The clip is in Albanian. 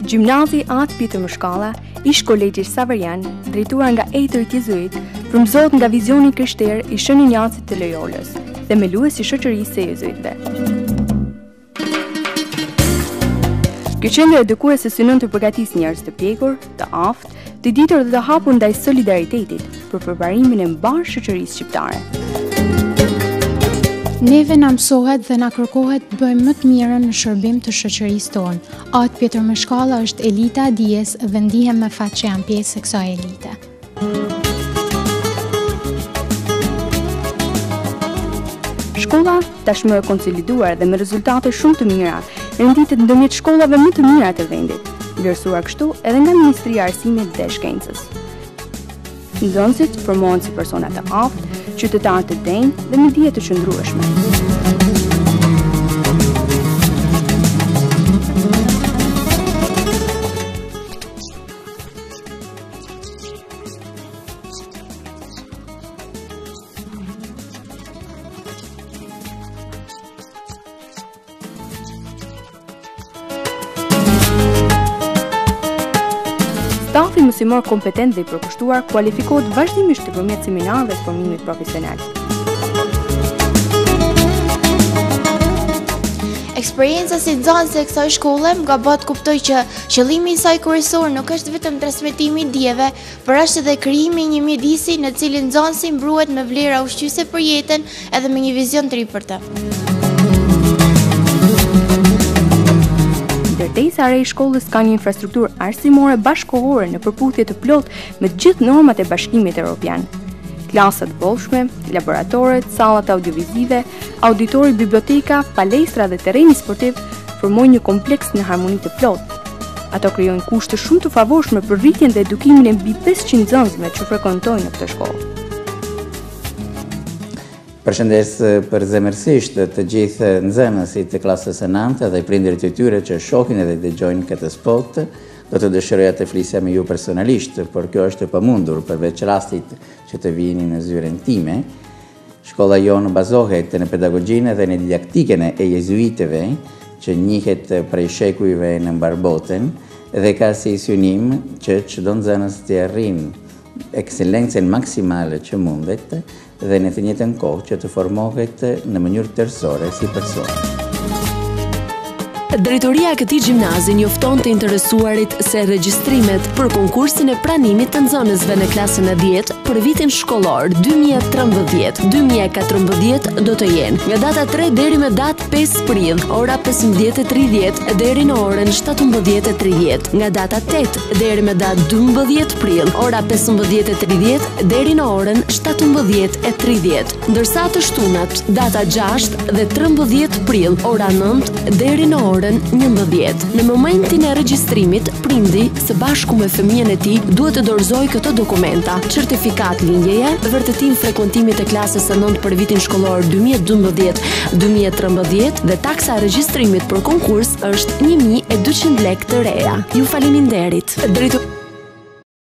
Gjimnazi Atë Pjetër Mëshkalla, ish kolegji Saverian, drejtuar nga ejtërit jezuit, frymëzohet nga vizioni krishter i Shën Injacit të Loyolës dhe melues i shoqërisë së jezuitëve. Kjo qendër edukuese synon të përgatisë njerëz të pjekur, të aftë, të ditur dhe të hapur ndaj solidaritetit për përbarimin e mbar shoqërisë shqiptare. Neve na mësohet dhe na kërkohet të bëjmë më të mirën në shërbim të shoqërisë tonë. Atë Pjetër Mëshkalla është elita e dijes dhe ndihem me fat që jam pjesë e kësaj elite. Shkolla tashmë e konsoliduar dhe me rezultate shumë të mira, renditet ndërmjet shkollave më të mira të vendit, vlerësuar kështu edhe nga Ministria e Arsimit dhe Shkencës. Nxënësit formohen si persona të aftë, qytetarë të denjë dhe me dije të qëndrueshme. Stafi mësimor kompetent dhe i përkushtuar kualifikohet vazhdimisht nëpërmjet seminarëve të formimit profesional. Eksperienca si nxënëse e kësaj shkolle më bë të kuptoj që qëllimi i saj kryesor nuk është vetëm transmetimi i dijeve, por është edhe krijimi i një mjedisi në të cilin nxënësi mbruhet me vlera ushqyese për jetën edhe me një vizion të ri për të. Ndërtesa e re e shkollës ka një infrastrukturë arsimore bashkëkohore në përputhje të plotë me të gjithë normat e Bashkimit Evropian. Klasat bollshme, laboratoret, sallat audiovizive, auditori, biblioteka, palestra dhe terreni sportiv formojnë një kompleks në harmoni të plotë. Ato krijojnë kushte shumë të favorshme për rritjen dhe edukimin e mbi 500 nxënësve që frekuentojnë në këtë shkollë. Përshëndes përzemërsisht të gjithë nxënësit të klasës së 9 dhe prindërit e tyre që shohin edhe dëgjojnë këtë spot. Do të dëshiroja të flisja me ju personalisht, por kjo është e pamundur përveç rastit që të vini në zyrën time. Shkolla jonë bazohet në pedagogjinë dhe në didaktikën e jezuitëve, që njihet prej shekujve në mbar botën dhe ka si synim që çdo nxënës të arrijë ekselencën maksimale që mundet dhe në të njëjtën kohë që të formohet në mënyrë tërësore si person. Drejtoria e këtij gjimnazi njofton të interesuarit se regjistrimet për konkursin e pranimit të nxënësve në klasën e 10 për vitin shkollor 2013-2014 do të jenë nga data 3 deri me datë 5 prill, ora 15:30 deri në orën 17:30, nga data 8 deri me datë 12 prill, ora 15:30 deri në orën 17:30, ndërsa të shtunat data 6 dhe 13 prill, ora 9 deri në orën 11. Në momentin e regjistrimit, prindi së bashku me fëmijën e tij duhet të dorëzojë këto dokumenta: certifikat lindjeje, vërtetim frekuentimit të klasës së 9 për vitin shkollor 2012-2013 dhe taksa e regjistrimit për konkurs është 1200 lekë të reja. Ju faleminderit.